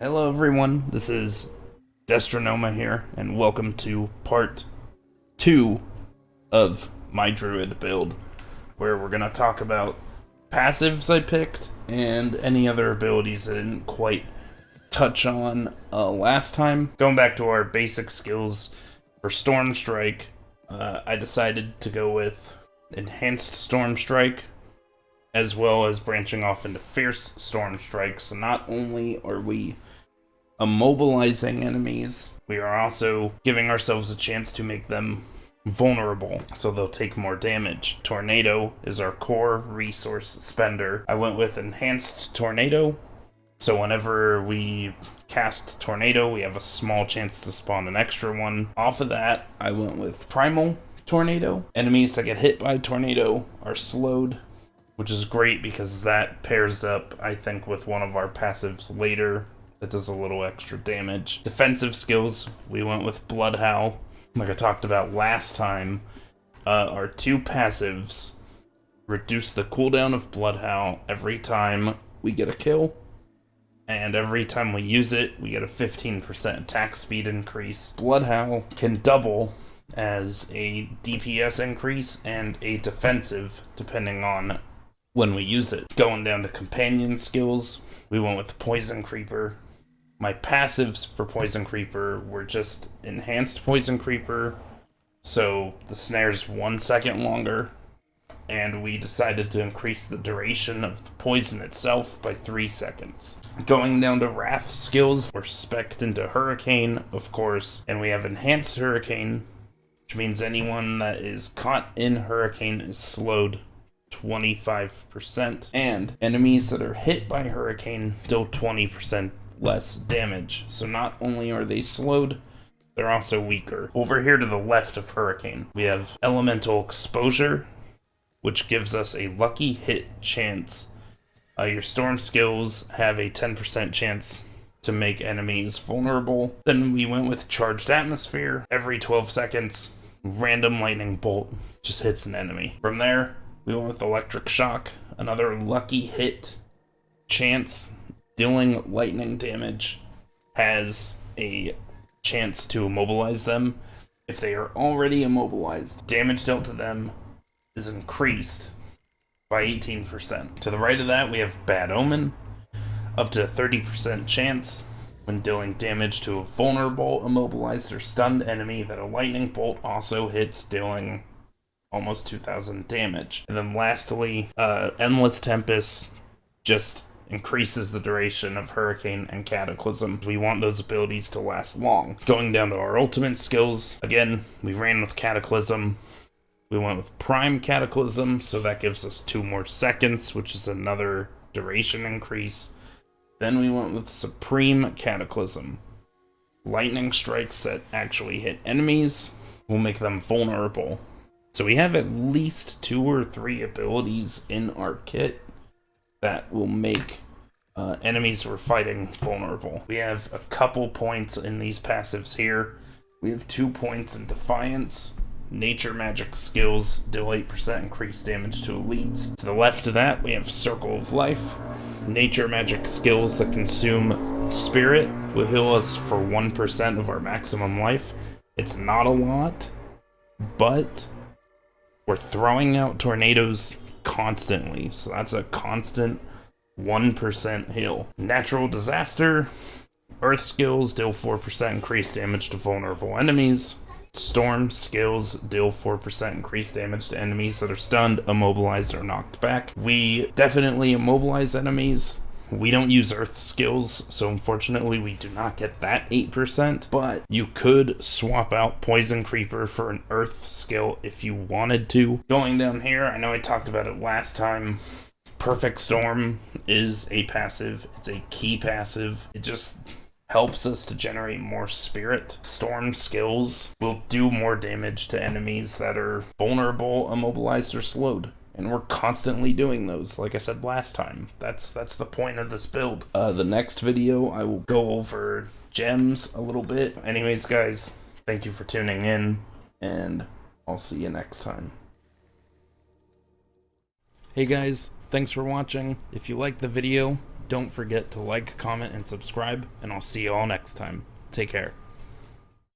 Hello everyone, this is Destronoma here, and welcome to part 2 of my Druid build, where we're going to talk about passives I picked, and any other abilities I didn't quite touch on last time. Going back to our basic skills for Storm Strike, I decided to go with Enhanced Storm Strike, as well as branching off into Fierce Storm Strike, so not only are we immobilizing enemies, we are also giving ourselves a chance to make them vulnerable, so they'll take more damage. Tornado is our core resource spender. I went with Enhanced Tornado, so whenever we cast Tornado, we have a small chance to spawn an extra one. Off of that, I went with Primal Tornado. Enemies that get hit by Tornado are slowed, which is great because that pairs up, I think, with one of our passives later that does a little extra damage. Defensive skills, we went with Bloodhowl. Like I talked about last time, our two passives reduce the cooldown of Bloodhowl every time we get a kill, and every time we use it, we get a 15% attack speed increase. Bloodhowl can double as a DPS increase and a defensive, depending on when we use it. Going down to companion skills, we went with Poison Creeper. My passives for Poison Creeper were just Enhanced Poison Creeper, so the snare's 1 second longer, and we decided to increase the duration of the poison itself by 3 seconds. Going down to Wrath skills, we're spec'd into Hurricane, of course, and we have Enhanced Hurricane, which means anyone that is caught in Hurricane is slowed 25%, and enemies that are hit by Hurricane deal 20% less damage. So not only are they slowed, they're also weaker. Over here to the left of Hurricane, we have Elemental Exposure, which gives us a lucky hit chance. Your storm skills have a 10% chance to make enemies vulnerable. Then we went with Charged Atmosphere. Every 12 seconds, random lightning bolt just hits an enemy. From there, we went with Electric Shock, another lucky hit chance. Dealing lightning damage has a chance to immobilize them. If they are already immobilized, damage dealt to them is increased by 18%. To the right of that, we have Bad Omen, up to a 30% chance when dealing damage to a vulnerable, immobilized, or stunned enemy that a lightning bolt also hits, dealing almost 2,000 damage. And then lastly, Endless Tempest just increases the duration of Hurricane and Cataclysm. We want those abilities to last long. Going down to our ultimate skills, again, we ran with Cataclysm. We went with Prime Cataclysm, so that gives us 2 more seconds, which is another duration increase. Then we went with Supreme Cataclysm. Lightning strikes that actually hit enemies will make them vulnerable. So we have at least 2 or 3 abilities in our kit that will make enemies we're fighting vulnerable. We have a couple points in these passives here. We have 2 points in Defiance. Nature Magic skills deal 8% increased damage to elites. To the left of that, we have Circle of Life. Nature Magic skills that consume Spirit will heal us for 1% of our maximum life. It's not a lot, but we're throwing out tornadoes constantly, so that's a constant 1% heal. Natural Disaster, Earth skills deal 4% increased damage to vulnerable enemies. Storm skills deal 4% increased damage to enemies that are stunned, immobilized, or knocked back. We definitely immobilize enemies. We don't use Earth skills, so unfortunately we do not get that 8%, but you could swap out Poison Creeper for an Earth skill if you wanted to. Going down here, I know I talked about it last time, Perfect Storm is a passive. It's a key passive. It just helps us to generate more spirit. Storm skills will do more damage to enemies that are vulnerable, immobilized, or slowed. And we're constantly doing those, like I said last time. That's the point of this build. The next video, I will go over gems a little bit. Anyways, guys, thank you for tuning in, and I'll see you next time. Hey guys, thanks for watching. If you liked the video, Don't forget to like, comment, and subscribe, and I'll see you all next time. Take care.